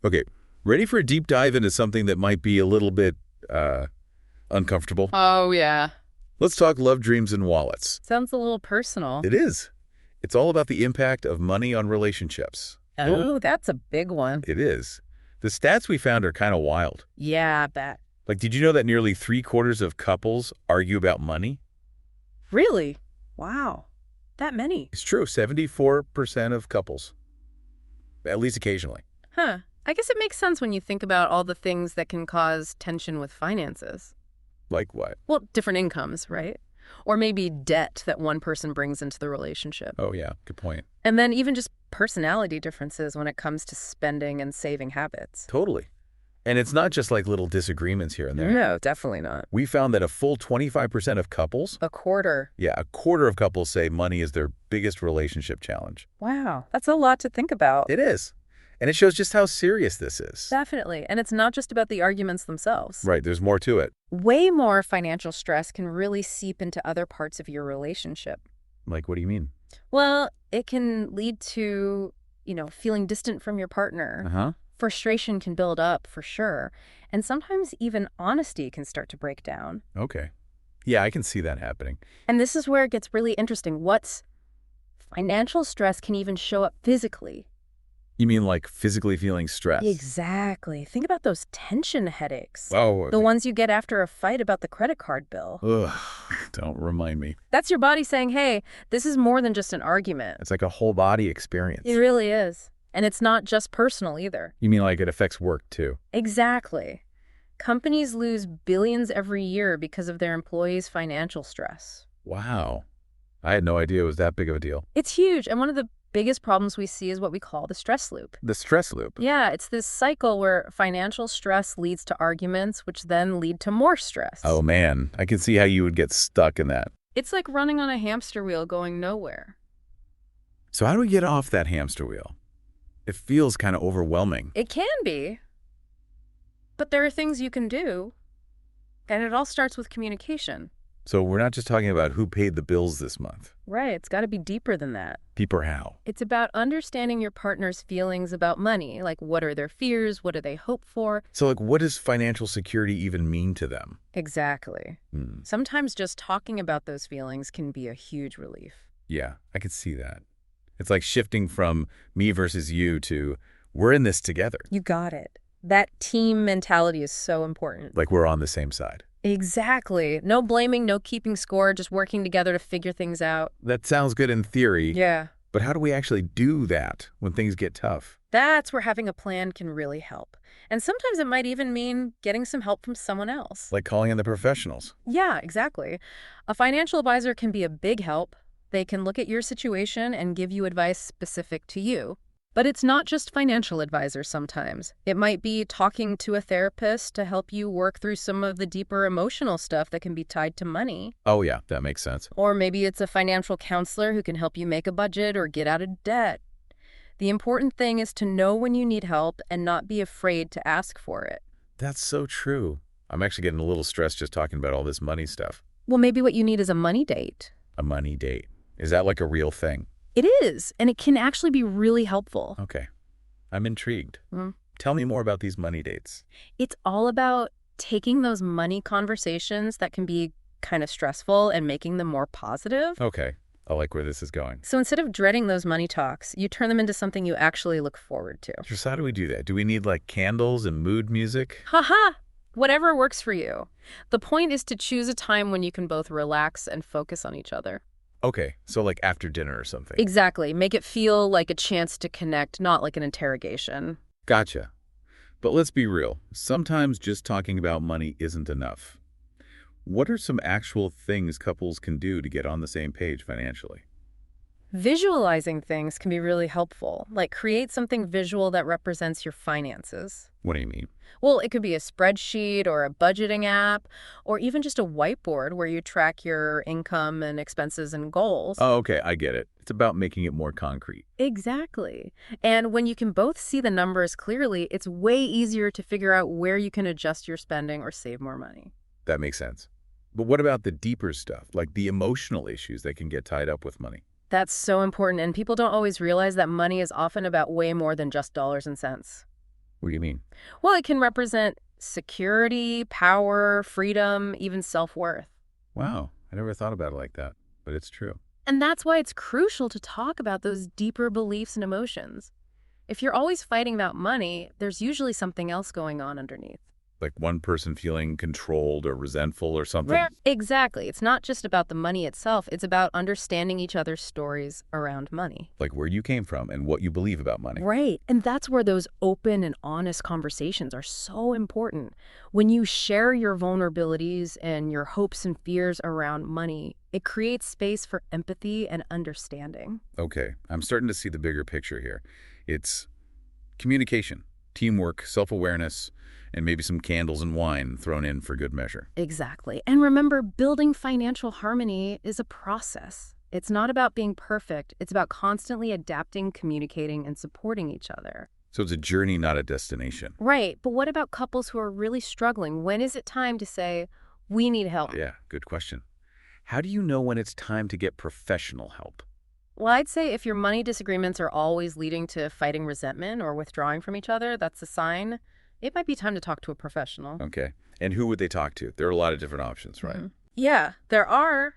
Okay, ready for a deep dive into something that might be a little bit, uncomfortable? Oh, yeah. Let's talk love, dreams, and wallets. Sounds a little personal. It is. It's all about the impact of money on relationships. Oh, that's a big one. It is. The stats we found are kind of wild. Yeah, I bet. Like, did you know that nearly three-quarters of couples argue about money? Really? Wow. That many. It's true, 74% of couples, at least occasionally. Huh. I guess it makes sense when you think about all the things that can cause tension with finances. Like what? Well, different incomes, right? Or maybe debt that one person brings into the relationship. Oh, yeah, good point. And then even just personality differences when it comes to spending and saving habits. Totally. And it's not just like little disagreements here and there. No, definitely not. We found that a full 25% of couples, A quarter. yeah, a quarter of couples say money is their biggest relationship challenge. Wow. That's a lot to think about. It is. And it shows just how serious this is. Definitely. And it's not just about the arguments themselves. Right, there's more to it. Way more financial stress can really seep into other parts of your relationship. Like, what do you mean? Well, it can lead to, feeling distant from your partner. Uh-huh. Frustration can build up, for sure. And sometimes even honesty can start to break down. Okay. Yeah, I can see that happening. And this is where it gets really interesting. Financial stress can even show up physically. You mean like physically feeling stress? Exactly. Think about those tension headaches. Oh. The ones you get after a fight about the credit card bill. Ugh, don't remind me. That's your body saying, hey, this is more than just an argument. It's like a whole body experience. It really is. And it's not just personal either. You mean like it affects work too? Exactly. Companies lose billions every year because of their employees' financial stress. Wow. I had no idea it was that big of a deal. It's huge. And one of the biggest problems we see is what we call the stress loop. The stress loop. Yeah, it's this cycle where financial stress leads to arguments, which then lead to more stress. Oh man, I can see how you would get stuck in that. It's like running on a hamster wheel going nowhere. So how do we get off that hamster wheel? It feels kind of overwhelming. It can be. But there are things you can do. And it all starts with communication. So we're not just talking about who paid the bills this month. Right, it's got to be deeper than that. Deeper how? It's about understanding your partner's feelings about money, like what are their fears, what do they hope for? So like what does financial security even mean to them? Exactly. Sometimes just talking about those feelings can be a huge relief. Yeah, I could see that. It's like shifting from me versus you to we're in this together. You got it. That team mentality is so important. Like we're on the same side. Exactly. No blaming, no keeping score, just working together to figure things out. That sounds good in theory. Yeah. But how do we actually do that when things get tough? That's where having a plan can really help. And sometimes it might even mean getting some help from someone else. Like calling in the professionals. Yeah, exactly. A financial advisor can be a big help. They can look at your situation and give you advice specific to you. But it's not just financial advisors sometimes. It might be talking to a therapist to help you work through some of the deeper emotional stuff that can be tied to money. Oh yeah, that makes sense. Or maybe it's a financial counselor who can help you make a budget or get out of debt. The important thing is to know when you need help and not be afraid to ask for it. That's so true. I'm actually getting a little stressed just talking about all this money stuff. Well, maybe what you need is a money date. A money date. Is that like a real thing? It is, and it can actually be really helpful. Okay. I'm intrigued. Tell me more about these money dates. It's all about taking those money conversations that can be kind of stressful and making them more positive. Okay. I like where this is going. So instead of dreading those money talks, you turn them into something you actually look forward to. So how do we do that? Do we need like candles and mood music? Haha! Whatever works for you. The point is to choose a time when you can both relax and focus on each other. Okay, so like after dinner or something. Exactly. Make it feel like a chance to connect, not like an interrogation. Gotcha. But let's be real. Sometimes just talking about money isn't enough. What are some actual things couples can do to get on the same page financially? Visualizing things can be really helpful, like create something visual that represents your finances. What do you mean? Well, it could be a spreadsheet or a budgeting app, or even just a whiteboard where you track your income and expenses and goals. Oh, okay, I get it. It's about making it more concrete. Exactly. And when you can both see the numbers clearly, it's way easier to figure out where you can adjust your spending or save more money. That makes sense. But what about the deeper stuff, like the emotional issues that can get tied up with money? That's so important, and people don't always realize that money is often about way more than just dollars and cents. What do you mean? Well, it can represent security, power, freedom, even self-worth. Wow, I never thought about it like that, but it's true. And that's why it's crucial to talk about those deeper beliefs and emotions. If you're always fighting about money, there's usually something else going on underneath. Like one person feeling controlled or resentful or something? Exactly. It's not just about the money itself. It's about understanding each other's stories around money. Like where you came from and what you believe about money. Right. And that's where those open and honest conversations are so important. When you share your vulnerabilities and your hopes and fears around money, it creates space for empathy and understanding. Okay, I'm starting to see the bigger picture here. It's communication, teamwork, self-awareness, and maybe some candles and wine thrown in for good measure. Exactly. And remember, building financial harmony is a process. It's not about being perfect. It's about constantly adapting, communicating, and supporting each other. So it's a journey, not a destination. Right. But what about couples who are really struggling? When is it time to say, we need help? Yeah, good question. How do you know when it's time to get professional help? Well, I'd say if your money disagreements are always leading to fighting resentment or withdrawing from each other, that's a sign. It might be time to talk to a professional. Okay, and who would they talk to? There are a lot of different options, right? Yeah, there are.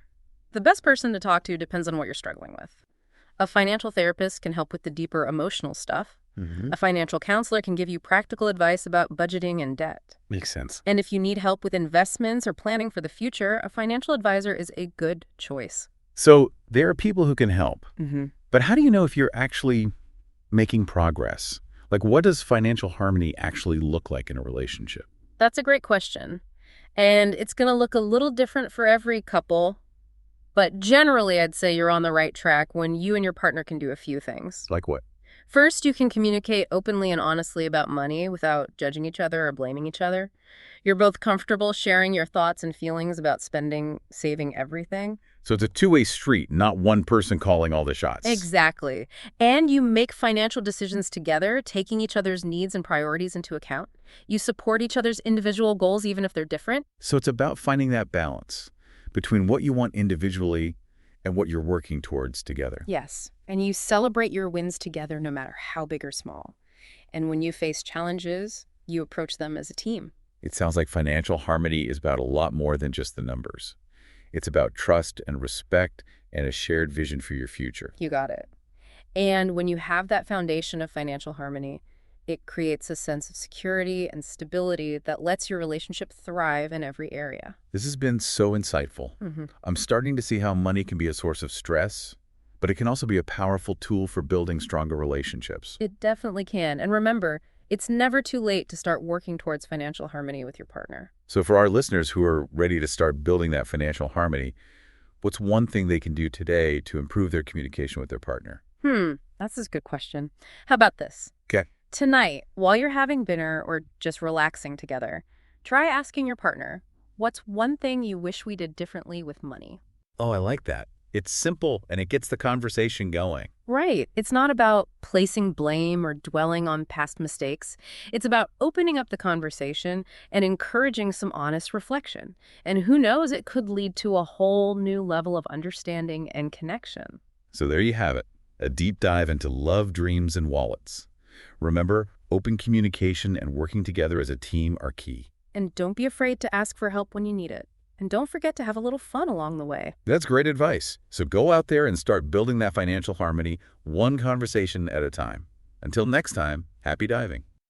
The best person to talk to depends on what you're struggling with. A financial therapist can help with the deeper emotional stuff. A financial counselor can give you practical advice about budgeting and debt. Makes sense. And if you need help with investments or planning for the future, a financial advisor is a good choice. So there are people who can help, Mm-hmm. but how do you know if you're actually making progress? Like, what does financial harmony actually look like in a relationship? That's a great question. And it's going to look a little different for every couple. But generally, I'd say you're on the right track when you and your partner can do a few things. Like what? First, you can communicate openly and honestly about money without judging each other or blaming each other. You're both comfortable sharing your thoughts and feelings about spending, saving everything. So it's a two-way street, not one person calling all the shots. Exactly. And you make financial decisions together, taking each other's needs and priorities into account. You support each other's individual goals, even if they're different. So it's about finding that balance between what you want individually and what you're working towards together. Yes. And you celebrate your wins together, no matter how big or small. And when you face challenges, you approach them as a team. It sounds like financial harmony is about a lot more than just the numbers. It's about trust and respect and a shared vision for your future. You got it. And when you have that foundation of financial harmony, it creates a sense of security and stability that lets your relationship thrive in every area. This has been so insightful. I'm starting to see how money can be a source of stress, but it can also be a powerful tool for building stronger relationships. It definitely can. And remember, it's never too late to start working towards financial harmony with your partner. So for our listeners who are ready to start building that financial harmony, what's one thing they can do today to improve their communication with their partner? That's a good question. How about this? Okay. Tonight, while you're having dinner or just relaxing together, try asking your partner, what's one thing you wish we did differently with money? Oh, I like that. It's simple and it gets the conversation going. Right. It's not about placing blame or dwelling on past mistakes. It's about opening up the conversation and encouraging some honest reflection. And who knows, it could lead to a whole new level of understanding and connection. So there you have it, a deep dive into love, dreams, and wallets. Remember, open communication and working together as a team are key. And don't be afraid to ask for help when you need it. And don't forget to have a little fun along the way. That's great advice. So go out there and start building that financial harmony one conversation at a time. Until next time, happy diving.